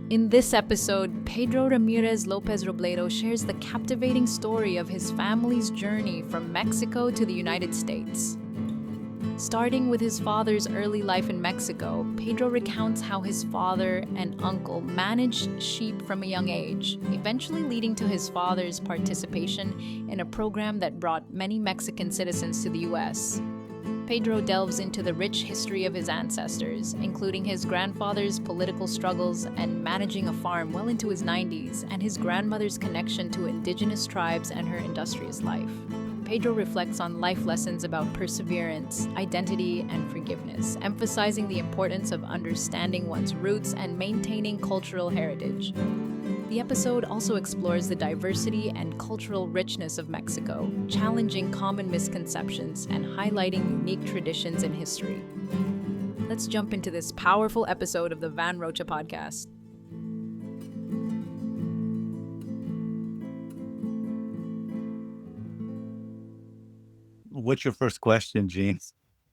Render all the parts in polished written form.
In this episode, Pedro Ramirez Lopez Robledo shares the captivating story of his family's journey from Mexico to the United States. Starting with his father's early life in Mexico, Pedro recounts how his father and uncle managed sheep from a young age, eventually leading to his father's participation in a program that brought many Mexican citizens to the U.S. Pedro delves into the rich history of his ancestors, including his grandfather's political struggles and managing a farm well into his 90s, and his grandmother's connection to indigenous tribes and her industrious life. Pedro reflects on life lessons about perseverance, identity, and forgiveness, emphasizing the importance of understanding one's roots and maintaining cultural heritage. The episode also explores the diversity and cultural richness of Mexico, challenging common misconceptions and highlighting unique traditions and history. Let's jump into this powerful episode of the VanRocha podcast. What's your first question, Gene?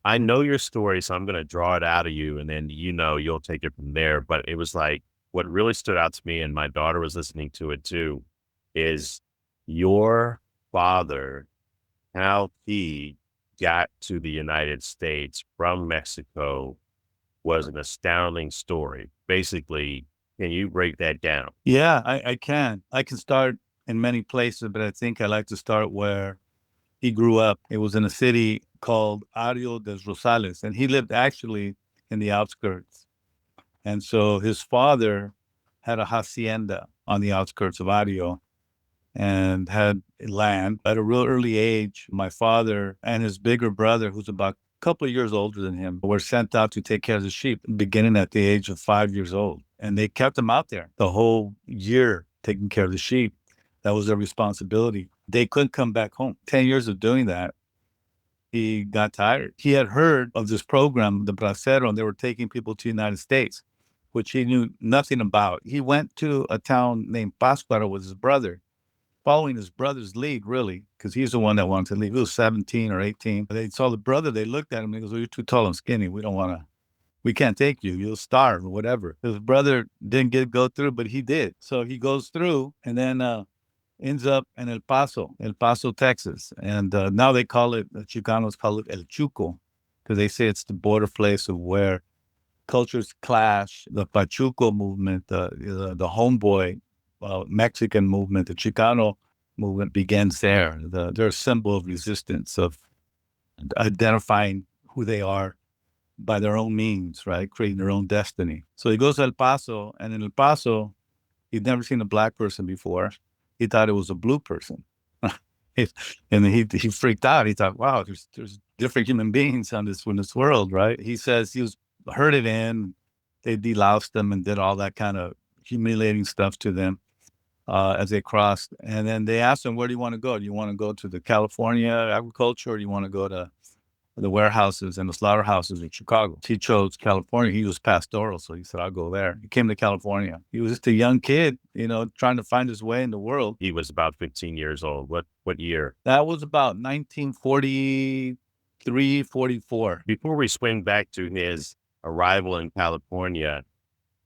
I know your story, so I'm going to draw it out of you, and then you'll take it from there. But it was like what really stood out to me, and my daughter was listening to it too, is your father, how he got to the United States from Mexico was an astounding story. Basically, can you break that down? Yeah, I can. I can start in many places, but I think I like to start where he grew up. It was in a city called Arroyo de Rosales, and he lived actually in the outskirts. And so his father had a hacienda on the outskirts of Arroyo and had land. At a real early age, my father and his bigger brother, who's about a couple of years older than him, were sent out to take care of the sheep, beginning at the age of 5 years old. And they kept them out there the whole year taking care of the sheep. That was their responsibility. They couldn't come back home. 10 years of doing that, he got tired. He had heard of this program, the Bracero, and they were taking people to the United States, which he knew nothing about. He went to a town named Paso with his brother, following his brother's lead, really, because he's the one that wanted to leave. He was 17 or 18. They saw the brother, they looked at him, and he goes, well, you're too tall and skinny. We can't take you. You'll starve or whatever. His brother didn't go through, but he did. So he goes through and then ends up in El Paso, Texas. And now the Chicanos call it El Chuco, because they say it's the border place of where cultures clash. The Pachuco movement, the homeboy Mexican movement, the Chicano movement begins there. They're a symbol of resistance, of identifying who they are by their own means, right? Creating their own destiny. So he goes to El Paso, and in El Paso, he'd never seen a black person before. He thought it was a blue person. And he freaked out. He thought, wow, there's different human beings in this world, right? He says he was herded in. They deloused them and did all that kind of humiliating stuff to them as they crossed. And then they asked him, where do you want to go? Do you want to go to the California agriculture, or do you want to go to the warehouses and the slaughterhouses in Chicago? He chose California. He was pastoral, so he said, I'll go there. He came to California. He was just a young kid, trying to find his way in the world. He was about 15 years old. What year? That was about 1943, 44. Before we swing back to his arrival in California,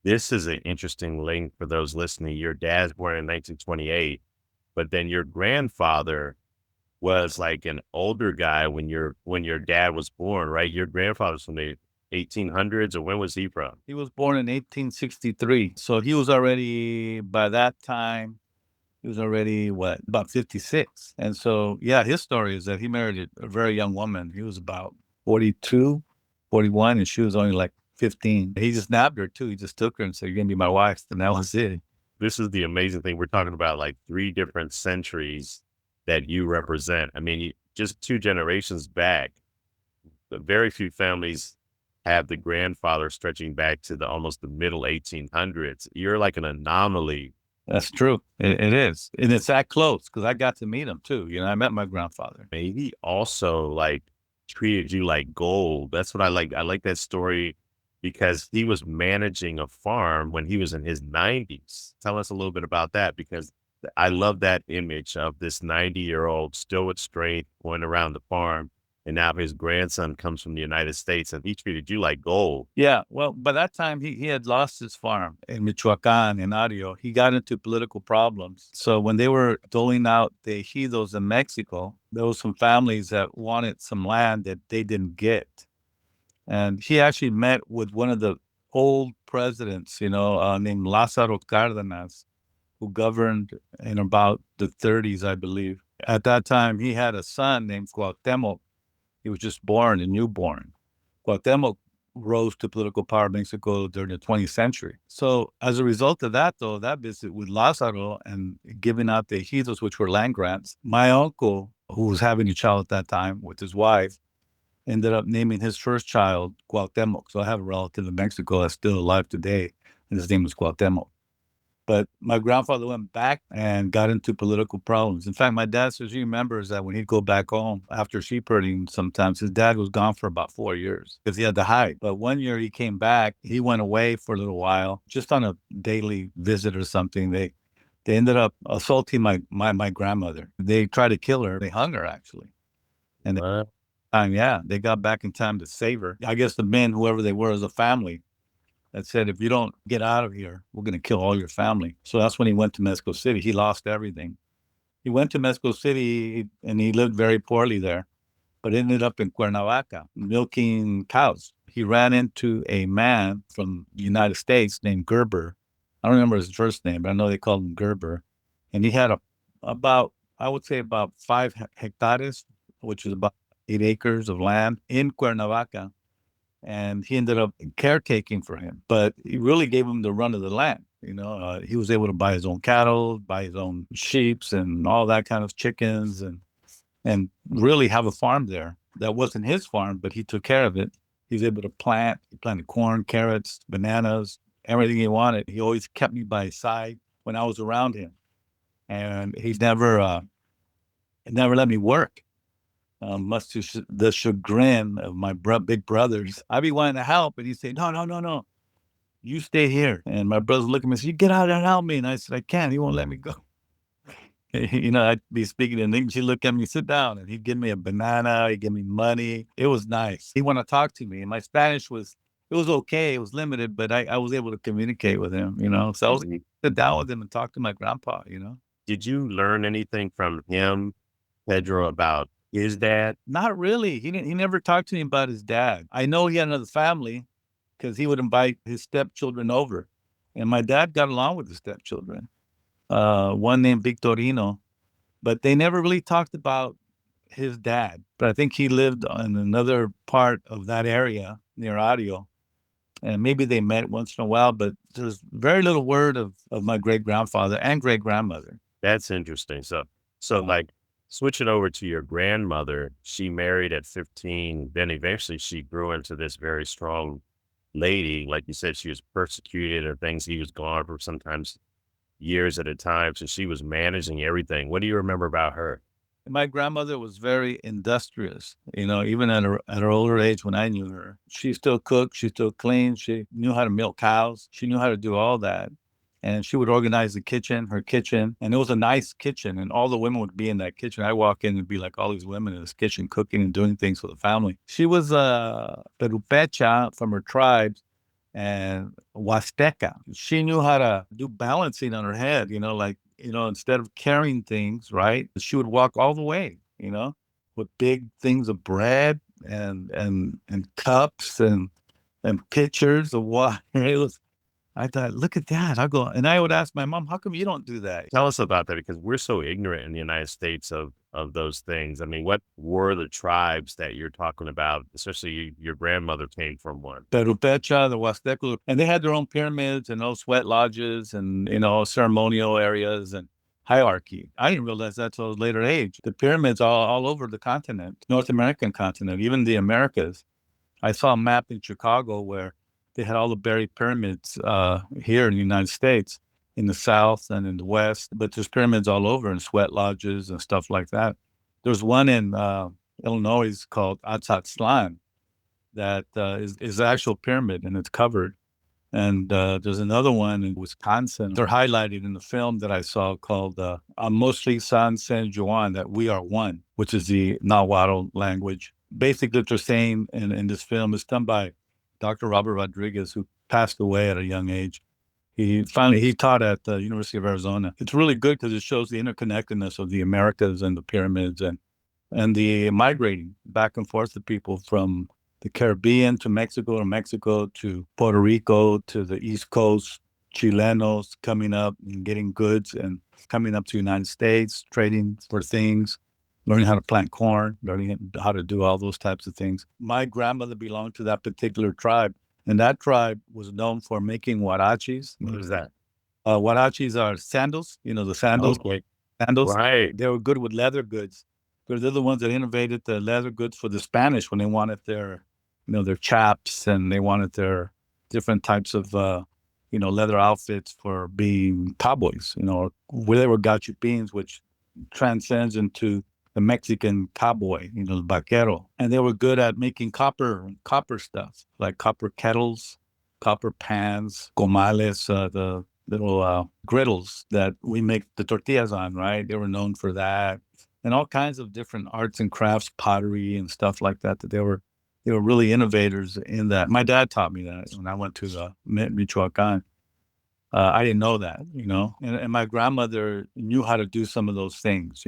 this is an interesting link for those listening. Your dad's born in 1928, but then your grandfather was like an older guy when your dad was born, right? Your grandfather's from the 1800s, or when was he from? He was born in 1863. So he was already, by that time, about 56. And so, yeah, his story is that he married a very young woman. He was about 42, 41, and she was only like 15. He just nabbed her too. He just took her and said, you're going to be my wife. And that was it. This is the amazing thing. We're talking about like 3 different centuries that you represent. I mean, just 2 generations back, very few families have the grandfather stretching back to almost the middle 1800s. You're like an anomaly. That's true. It is. And it's that close, because I got to meet him too. I met my grandfather. He also like treated you like gold. That's what I like. I like that story because he was managing a farm when he was in his 90s. Tell us a little bit about that, because I love that image of this 90-year-old still with strength going around the farm and now his grandson comes from the United States and he treated you like gold. Yeah, well, by that time, he had lost his farm in Michoacan, in Ario. He got into political problems. So when they were doling out the ejidos in Mexico, there was some families that wanted some land that they didn't get. And he actually met with one of the old presidents, named Lázaro Cárdenas, who governed in about the 30s, I believe. At that time, he had a son named Cuauhtemoc. He was just born, a newborn. Cuauhtemoc rose to political power in Mexico during the 20th century. So as a result of that, though, that visit with Lázaro and giving out the ejidos, which were land grants, my uncle, who was having a child at that time with his wife, ended up naming his first child Cuauhtemoc. So I have a relative in Mexico that's still alive today, and his name was Cuauhtemoc. But my grandfather went back and got into political problems. In fact, my dad says he remembers that when he'd go back home after sheep herding, sometimes his dad was gone for about 4 years because he had to hide. But one year he came back, he went away for a little while, just on a daily visit or something. They ended up assaulting my grandmother. They tried to kill her. They hung her, actually. And they got back in time to save her. I guess the men, whoever they were as a family, that said, if you don't get out of here, we're going to kill all your family. So that's when he went to Mexico City. He lost everything. He went to Mexico City and he lived very poorly there, but ended up in Cuernavaca milking cows. He ran into a man from the United States named Gerber. I don't remember his first name, but I know they called him Gerber. And he had about 5 hectares, which is about 8 acres of land in Cuernavaca. And he ended up caretaking for him, but he really gave him the run of the land. He was able to buy his own cattle, buy his own sheep and all that kind of chickens and really have a farm there. That wasn't his farm, but he took care of it. He was able to plant. He planted corn, carrots, bananas, everything he wanted. He always kept me by his side when I was around him. And he never let me work. Much to the chagrin of my big brothers. I'd be wanting to help, and he'd say, no, you stay here. And my brothers look at me and say, you get out and help me. And I said, I can't. He won't let me go. I'd be speaking in English. He'd look at me, sit down, and he'd give me a banana. He'd give me money. It was nice. He wanted to talk to me. And my Spanish was okay. It was limited, but I was able to communicate with him, So I was able to sit down with him and talk to my grandpa, Did you learn anything from him, Pedro, about his dad? Not really. He never talked to me about his dad. I know he had another family because he would invite his stepchildren over. And my dad got along with his stepchildren, one named Victorino. But they never really talked about his dad. But I think he lived in another part of that area near Ario. And maybe they met once in a while, but there's very little word of my great-grandfather and great-grandmother. That's interesting. So like, switching over to your grandmother, she married at 15. Then eventually she grew into this very strong lady. Like you said, she was persecuted or things. He was gone for sometimes years at a time. So she was managing everything. What do you remember about her? My grandmother was very industrious, even at her older age when I knew her. She still cooked. She still cleaned. She knew how to milk cows. She knew how to do all that. And she would organize her kitchen, and it was a nice kitchen, and all the women would be in that kitchen. I walk in and be like all these women in this kitchen cooking and doing things for the family. She was Perupecha from her tribes and Huasteca. She knew how to do balancing on her head, instead of carrying things, right? She would walk all the way, with big things of bread and cups and pitchers of water. I thought, look at that. And I would ask my mom, how come you don't do that? Tell us about that, because we're so ignorant in the United States of those things. I mean, what were the tribes that you're talking about? Especially your grandmother came from one. Perupecha, the Huasteco, and they had their own pyramids and those sweat lodges and, ceremonial areas and hierarchy. I didn't realize that till a later age. The pyramids all over the continent, North American continent, even the Americas. I saw a map in Chicago where they had all the buried pyramids here in the United States, in the South and in the West, but there's pyramids all over and sweat lodges and stuff like that. There's one in Illinois called Atzatzlan that is an actual pyramid, and it's covered. And there's another one in Wisconsin. They're highlighted in the film that I saw called Mostly San Juan, that we are one, which is the Nahuatl language. basically what they're saying in this film is done by Dr. Robert Rodriguez, who passed away at a young age. He taught at the University of Arizona. It's really good because it shows the interconnectedness of the Americas and the pyramids and the migrating back and forth of people from the Caribbean to Mexico, or Mexico to Puerto Rico to the East Coast, Chilenos coming up and getting goods and coming up to the United States, trading for things, learning how to plant corn, learning how to do all those types of things. My grandmother belonged to that particular tribe, and that tribe was known for making huaraches. What is that? Huaraches are sandals, the sandals. Okay. Sandals. Right. They were good with leather goods. They're the ones that innovated the leather goods for the Spanish when they wanted their chaps, and they wanted their different types of, leather outfits for being cowboys, where they were gachupins, which transcends into the Mexican cowboy, the vaquero. And they were good at making copper stuff, like copper kettles, copper pans, comales, the little griddles that we make the tortillas on, right? They were known for that. And all kinds of different arts and crafts, pottery and stuff like that they were really innovators in that. My dad taught me that when I went to Michoacan. I didn't know that, and my grandmother knew how to do some of those things,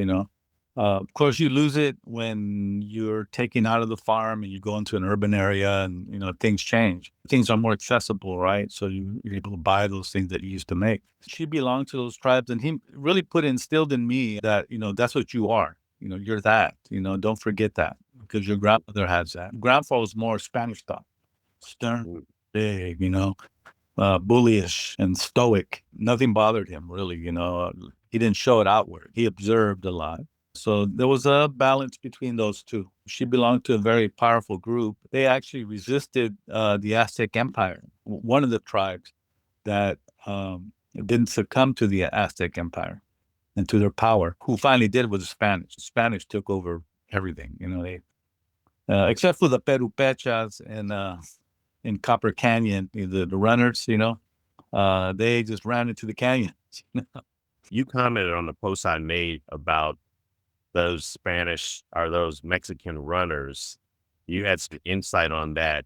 Of course, you lose it when you're taken out of the farm and you go into an urban area and, things change. Things are more accessible, right? So you're able to buy those things that you used to make. She belonged to those tribes, and he really instilled in me that, that's what you are. You're that, don't forget that, because your grandmother has that. Grandpa was more Spanish thought, stern, big, bullyish and stoic. Nothing bothered him, really, He didn't show it outward. He observed a lot. So there was a balance between those two. She belonged to a very powerful group. They actually resisted the Aztec Empire, one of the tribes that didn't succumb to the Aztec Empire and to their power. Who finally did was the Spanish. The Spanish took over everything, they except for the Perupechas and in Copper Canyon, the runners, they just ran into the canyon. You commented on the post I made about those Spanish or those Mexican runners. You had some insight on that,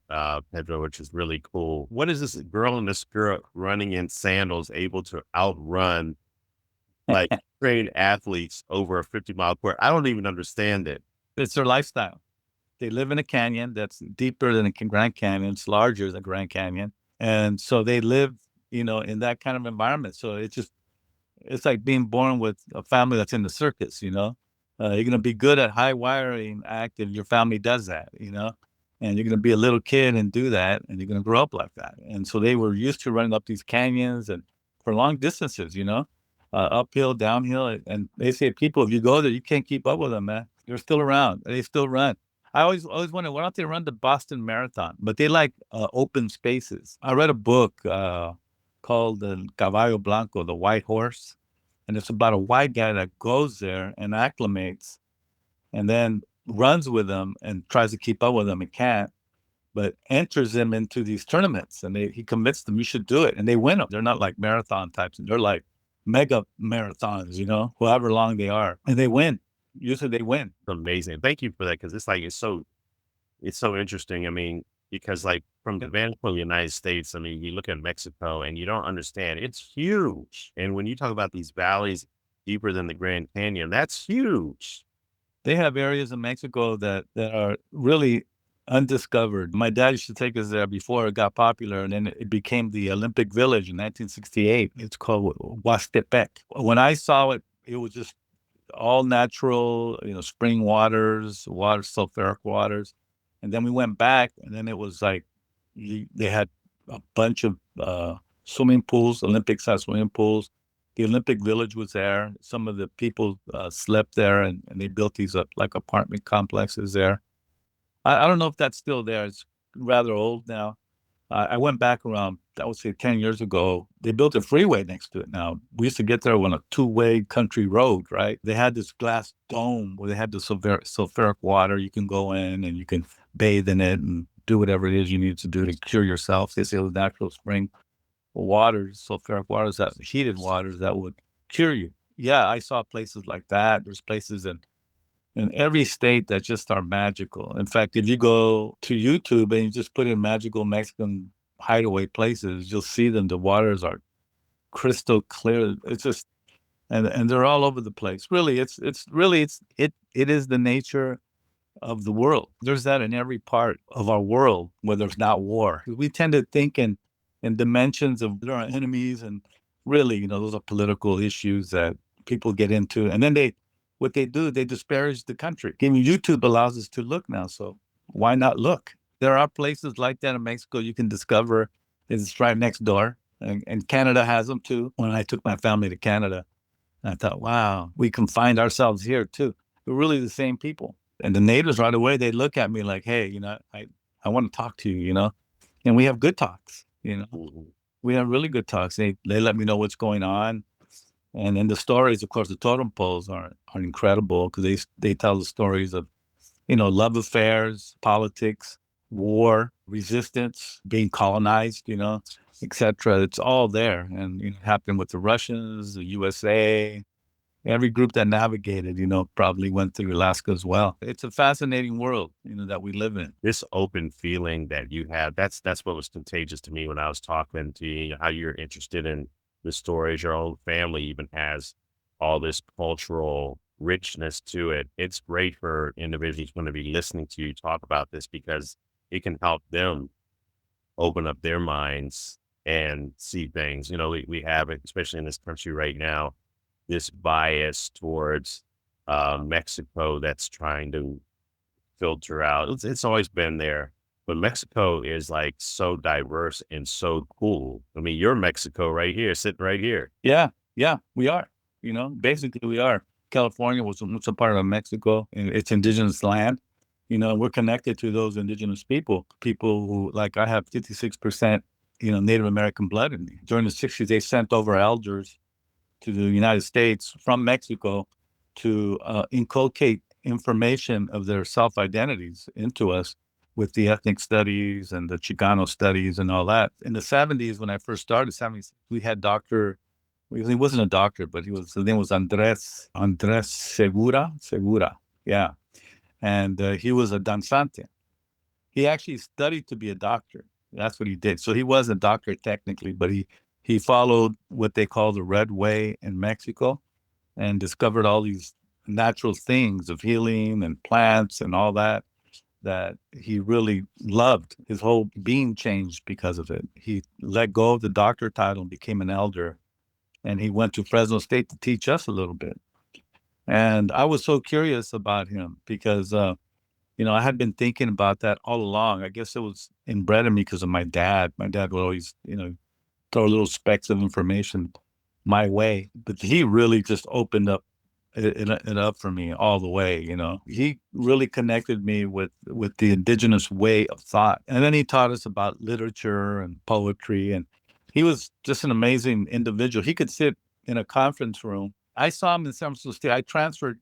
Pedro, which is really cool. What is this girl and this girl running in sandals able to outrun like trained athletes over a 50-mile course? I don't even understand it. It's their lifestyle. They live in a canyon that's deeper than a Grand Canyon. It's larger than Grand Canyon. And so they live, in that kind of environment. So it's like being born with a family that's in the circus, You're going to be good at high wiring act if your family does that, and you're going to be a little kid and do that, and you're going to grow up like that. And so they were used to running up these canyons and for long distances, uphill, downhill. And they say, people, if you go there, you can't keep up with them, man. They're still around. They still run. I always wonder, why don't they run the Boston Marathon? But they like open spaces. I read a book called the Caballo Blanco, the White Horse. And it's about a white guy that goes there and acclimates and then runs with them and tries to keep up with them and can't, but enters them into these tournaments. And he convinced them, you should do it. And they win them. They're not like marathon types. They're like mega marathons, however long they are. And they win. Usually they win. Amazing. Thank you for that. Cause it's like, it's so interesting. I mean, because like from the vantage point of the United States, I mean, you look at Mexico and you don't understand, it's huge. And when you talk about these valleys deeper than the Grand Canyon, that's huge. They have areas in Mexico that are really undiscovered. My dad used to take us there before it got popular, and then it became the Olympic Village in 1968. It's called Huastepec. When I saw it, it was just all natural, spring waters, sulfuric waters. And then we went back, and then it was like they had a bunch of swimming pools, Olympic-sized swimming pools. The Olympic Village was there. Some of the people slept there, and they built these like apartment complexes there. I don't know if that's still there. It's rather old now. I went back around, I would say 10 years ago. They built a freeway next to it now. We used to get there on a two-way country road, right? They had this glass dome where they had the sulfuric water. You can go in and you can bathe in it and do whatever it is you need to do to cure yourself. They say it was natural spring waters, sulfuric waters, that heated waters that would cure you. Yeah, I saw places like that. There's places in in every state that just are magical. In fact, if you go to YouTube and you just put in magical Mexican hideaway places, you'll see them. The waters are crystal clear. It's just, and they're all over the place. Really, it is the nature of the world. There's that in every part of our world where there's not war. We tend to think in dimensions of there are enemies, and really, those are political issues that people get into. And then what they do, they disparage the country. I mean, YouTube allows us to look now, so why not look? There are places like that in Mexico you can discover. It's right next door. And Canada has them too. When I took my family to Canada, I thought, wow, we can find ourselves here too. We're really the same people. And the natives right away, they look at me like, hey, I want to talk to you, and we have good talks. We have really good talks. They let me know what's going on. And then the stories, of course, the totem poles are incredible because they tell the stories of, love affairs, politics, war, resistance, being colonized, etc. It's all there. And it happened with the Russians, the USA, every group that navigated, probably went through Alaska as well. It's a fascinating world, that we live in. This open feeling that you have, that's what was contagious to me when I was talking to you, how you're interested in the stories. Your own family even has all this cultural richness to it. It's great for individuals going to be listening to you talk about this because it can help them open up their minds and see things. We have it, especially in this country right now, this bias towards Mexico that's trying to filter out. It's always been there, but Mexico is like so diverse and so cool. I mean, you're Mexico right here, sitting right here. Yeah, we are. Basically we are. California was a part of Mexico, and it's indigenous land. We're connected to those indigenous people who, like, I have 56%, Native American blood in me. During the 60s, they sent over elders to the United States from Mexico to inculcate information of their self-identities into us with the ethnic studies and the Chicano studies and all that. In the 70s, when I first started, 70s, we had he wasn't a doctor, but his name was Andres Segura. Yeah. And he was a danzante. He actually studied to be a doctor. That's what he did. So he was a doctor technically, but he followed what they call the Red Way in Mexico and discovered all these natural things of healing and plants and all that he really loved. His whole being changed because of it. He let go of the doctor title and became an elder. And he went to Fresno State to teach us a little bit. And I was so curious about him because, I had been thinking about that all along. I guess it was inbred in me because of my dad. My dad would always, throw little specks of information my way. But he really just opened up it up for me all the way. He really connected me with the indigenous way of thought. And then he taught us about literature and poetry. And he was just an amazing individual. He could sit in a conference room. I saw him in San Francisco State. I transferred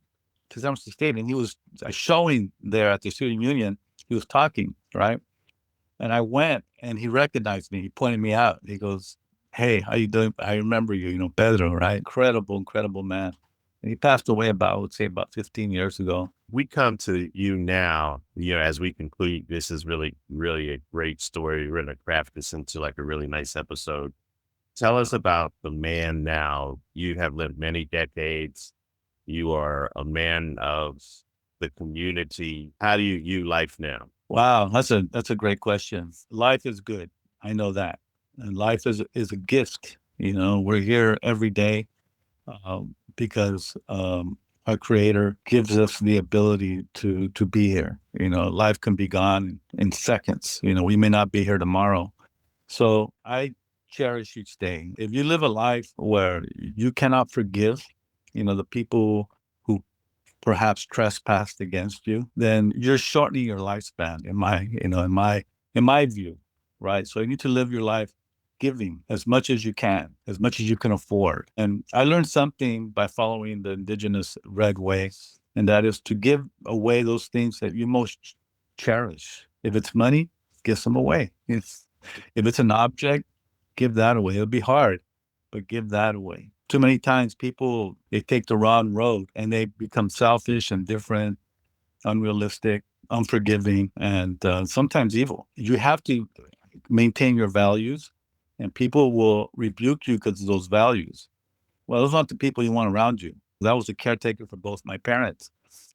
to San Francisco State, and he was showing there at the Student Union. He was talking, right? And I went, and he recognized me. He pointed me out. He goes, "Hey, how you doing? I remember you, Pedro, right? Incredible man." And he passed away I would say about 15 years ago. We come to you now, as we conclude, this is really, really a great story. We're going to craft this into like a really nice episode. Tell us about the man now. You have lived many decades. You are a man of the community. How do you view life now? Wow, that's a great question. Life is good. I know that. And life is a gift. We're here every day because our Creator gives us the ability to be here. Life can be gone in seconds. We may not be here tomorrow. So I cherish each day. If you live a life where you cannot forgive, the people who perhaps trespassed against you, then you're shortening your lifespan in my view, right? So you need to live your life giving as much as you can, as much as you can afford. And I learned something by following the indigenous red way, and that is to give away those things that you most cherish. If it's money, give some away. If it's an object, give that away. It'll be hard, but give that away. Too many times people, they take the wrong road and they become selfish and different, unrealistic, unforgiving, and sometimes evil. You have to maintain your values, and people will rebuke you because of those values. Well, those aren't the people you want around you. I was a caretaker for both my parents,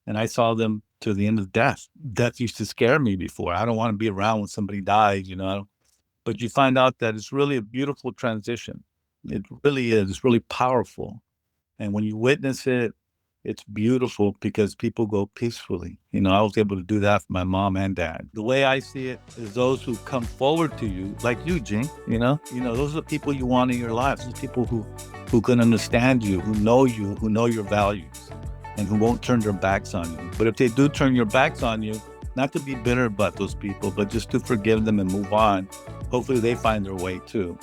and I saw them to the end of death. Death used to scare me before. I don't want to be around when somebody dies, But you find out that it's really a beautiful transition. It really is. It's really powerful. And when you witness it, it's beautiful because people go peacefully. I was able to do that for my mom and dad. The way I see it is those who come forward to you, like you, Jing, those are the people you want in your lives. Those people who can understand you, who know your values, and who won't turn their backs on you. But if they do turn your backs on you, not to be bitter about those people, but just to forgive them and move on. Hopefully they find their way too.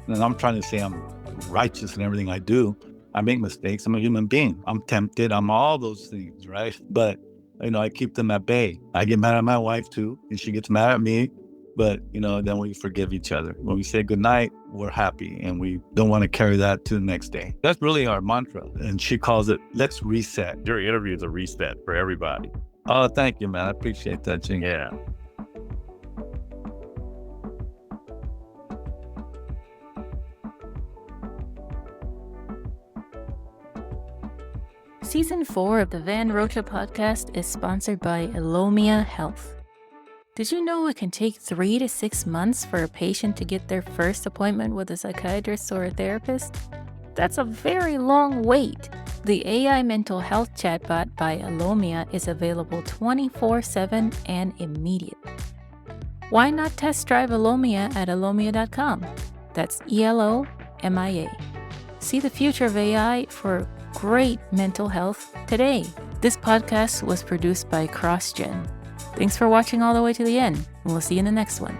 And I'm trying to say I'm righteous in everything I do. I make mistakes. I'm a human being. I'm tempted. I'm all those things, right? But, I keep them at bay. I get mad at my wife too, and she gets mad at me. But, then we forgive each other. When we say goodnight, we're happy, and we don't want to carry that to the next day. That's really our mantra. And she calls it, let's reset. Your interview is a reset for everybody. Oh, thank you, man. I appreciate that, Jing. Yeah. Season 4 of the VanRocha podcast is sponsored by Elomia Health. Did you know it can take 3 to 6 months for a patient to get their first appointment with a psychiatrist or a therapist? That's a very long wait. The AI mental health chatbot by Elomia is available 24/7 and immediate. Why not test drive Elomia at elomia.com? That's ELOMIA. See the future of AI for great mental health today. This podcast was produced by CrossGen. Thanks for watching all the way to the end, and we'll see you in the next one.